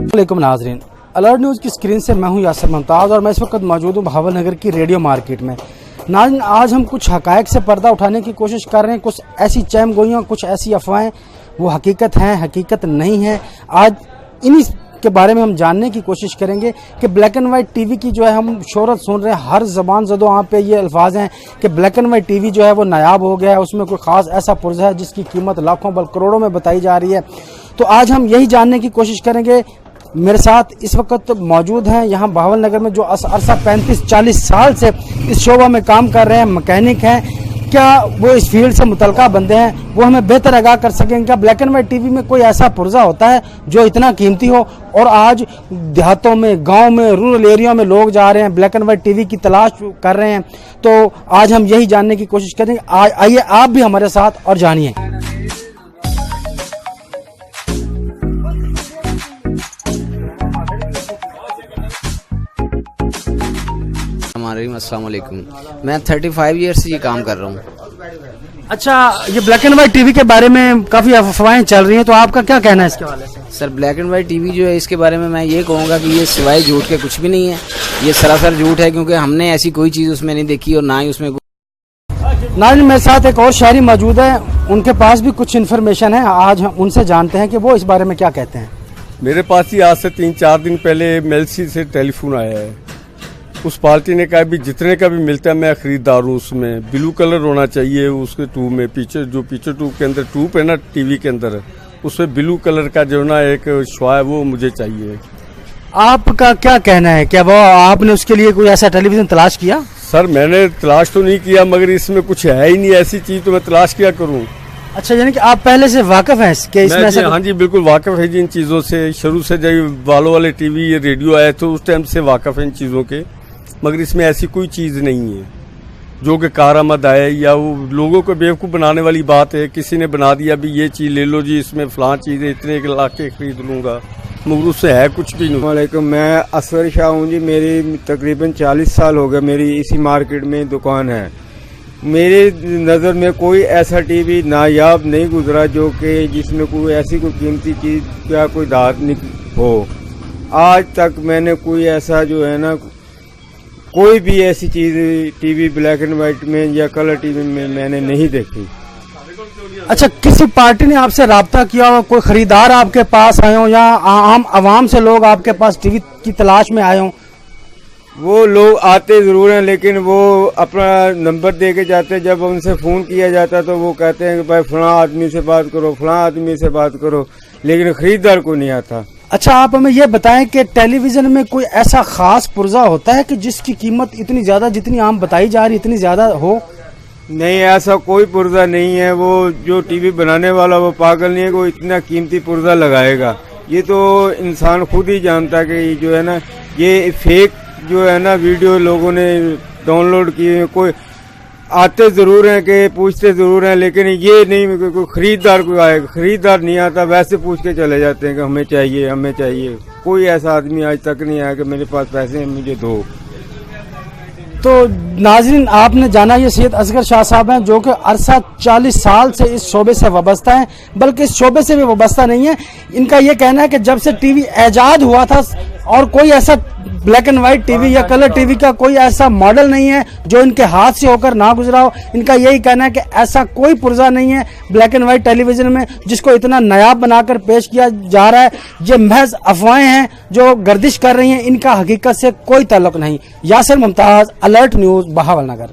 वालेकुम नाजरीन, alert news की स्क्रीन से मैं हूं यासिर मुमताज़ और मैं इस वक्त मौजूद हूं भावल नगर की रेडियो मार्केट में। नाजरीन, आज हम कुछ हकायक से पर्दा उठाने की कोशिश कर रहे हैं। कुछ ऐसी चैम गोइयाँ, कुछ ऐसी अफवाहें वो हकीकत हैं, हकीकत नहीं है। आज इन्हीं के बारे में हम जानने की कोशिश करेंगे कि ब्लैक एंड वाइट टीवी की जो है हम शोहरत सुन रहे हैं, हर ज़बान ज़दों पे ये अल्फाज हैं कि ब्लैक एंड वाइट टीवी जो है वो नायाब हो गया है, उसमें कोई ख़ास ऐसा पुर्जा है जिसकी कीमत लाखों बल्कि करोड़ों में बताई जा रही है। तो आज हम यही जानने की कोशिश करेंगे। मेरे साथ इस वक्त मौजूद हैं यहाँ भावल नगर में जो अरसा 35-40 साल से इस शोबा में काम कर रहे हैं, मैकेनिक हैं। क्या वो इस फील्ड से मुतलका बंदे हैं, वो हमें बेहतर आगाह कर सकेंगे। क्या ब्लैक एंड वाइट टीवी में कोई ऐसा पुर्जा होता है जो इतना कीमती हो, और आज देहातों में, गांव में, रूरल एरिया में लोग जा रहे हैं, ब्लैक एंड वाइट टीवी की तलाश कर रहे हैं। तो आज हम यही जानने की कोशिश करेंगे। आइए आप भी हमारे साथ और जानिए। अस्सलाम वालेकुम। मैं 35 ईयर्स से ये काम कर रहा हूँ। अच्छा, ये ब्लैक एंड वाइट टीवी के बारे में काफ़ी अफवाहें चल रही हैं, तो आपका क्या कहना है इसके हवाले से? Sir, black and white TV जो है इसके बारे में मैं ये कहूँगा कि ये सिवाय झूठ के कुछ भी नहीं है। ये सरासर झूठ है, क्योंकि हमने ऐसी कोई चीज़ उसमें नहीं देखी और ना ही उसमें। नाज़रीन, मेरे साथ एक और शहरी मौजूद है, उनके पास भी कुछ इन्फॉर्मेशन है। आज हम उनसे जानते हैं कि वो इस बारे में क्या कहते हैं। मेरे पास ही आज से 3-4 दिन पहले मेलसी से टेलीफोन आया है। उस पार्टी ने कहा भी जितने का भी मिलता है मैं खरीदार हूँ, उसमें ब्लू कलर होना चाहिए। उसके ट्यूब में पीछे ट्यूब के अंदर ट्यूब है ना टीवी के अंदर, उसमें ब्लू कलर का जो ना एक श्वा है वो मुझे चाहिए। आपका क्या कहना है? क्या वो आपने उसके लिए कोई ऐसा टेलीविजन तलाश किया? सर, मैंने तलाश तो नहीं किया, मगर इसमें कुछ है ही नहीं ऐसी चीज, तो मैं तलाश क्या करूँ। अच्छा, यानी कि आप पहले से वाकिफ हैं इसके? इसमें हाँ जी, बिल्कुल वाकिफ है जी इन चीजों से। शुरू से जब बालों वाले टीवी ये रेडियो आए तो उस टाइम से वाकिफ है इन चीजों के, मगर इसमें ऐसी कोई चीज़ नहीं है जो कि कारआमद आए या वो लोगों को बेवकूफ़ बनाने वाली बात है। किसी ने बना दिया भी ये चीज़ ले लो जी, इसमें फलां चीज़ है, इतने के लाख के खरीद लूँगा, मगर उससे है कुछ भी नहीं। वालेकुम, मैं असगर शाह हूँ जी। मेरी तकरीबन 40 साल हो गए मेरी इसी मार्केट में दुकान है। मेरी नज़र में कोई ऐसा टीवी नायाब नहीं गुजरा जो कि जिसमें कोई ऐसी कोई कीमती चीज़ या कोई दाद हो। आज तक मैंने कोई ऐसा जो है ना, कोई भी ऐसी चीज टीवी ब्लैक एंड वाइट में या कलर टीवी में मैंने नहीं देखी। अच्छा, किसी पार्टी ने आपसे राब्ता किया हो, कोई खरीदार आपके पास आए हो या आम आवाम से लोग आपके पास टीवी की तलाश में आए हो? वो लोग आते जरूर हैं, लेकिन वो अपना नंबर दे के जाते हैं। जब उनसे फोन किया जाता तो वो कहते हैं कि भाई फलां आदमी से बात करो, फलां आदमी से बात करो, लेकिन खरीदार को नहीं आता। अच्छा, आप हमें ये बताएं कि टेलीविजन में कोई ऐसा खास पुर्जा होता है कि जिसकी कीमत इतनी ज्यादा, जितनी आम बताई जा रही इतनी ज्यादा हो? नहीं, ऐसा कोई पुर्जा नहीं है। वो जो टीवी बनाने वाला वो पागल नहीं है, वो इतना कीमती पुर्जा लगाएगा। ये तो इंसान खुद ही जानता है कि जो है ना, ये फेक जो है ना वीडियो लोगों ने डाउनलोड किए। कोई आते जरूर हैं कि पूछते जरूर हैं, लेकिन ये नहीं कोई खरीदार कोई आएगा, खरीदार नहीं आता, वैसे पूछ के चले जाते हैं कि हमें चाहिए, हमें चाहिए। कोई ऐसा आदमी आज तक नहीं आया कि मेरे पास पैसे हैं मुझे दो। तो नाजरीन, आपने जाना ये सैयद असगर शाह साहब हैं जो कि अरसा 40 साल से इस शोबे से वाबस्ता हैं, बल्कि इस शोबे से भी वाबस्ता नहीं है। इनका ये कहना है कि जब से टीवी ईजाद हुआ था और कोई ऐसा ब्लैक एंड वाइट टीवी या कलर टीवी का कोई ऐसा मॉडल नहीं है जो इनके हाथ से होकर ना गुजरा हो। इनका यही कहना है कि ऐसा कोई पुर्जा नहीं है ब्लैक एंड वाइट टेलीविजन में जिसको इतना नायाब बनाकर पेश किया जा रहा है। ये महज अफवाहें हैं जो गर्दिश कर रही हैं, इनका हकीकत से कोई ताल्लुक नहीं। यासिर मुमताज, अलर्ट न्यूज़, बहावल नगर।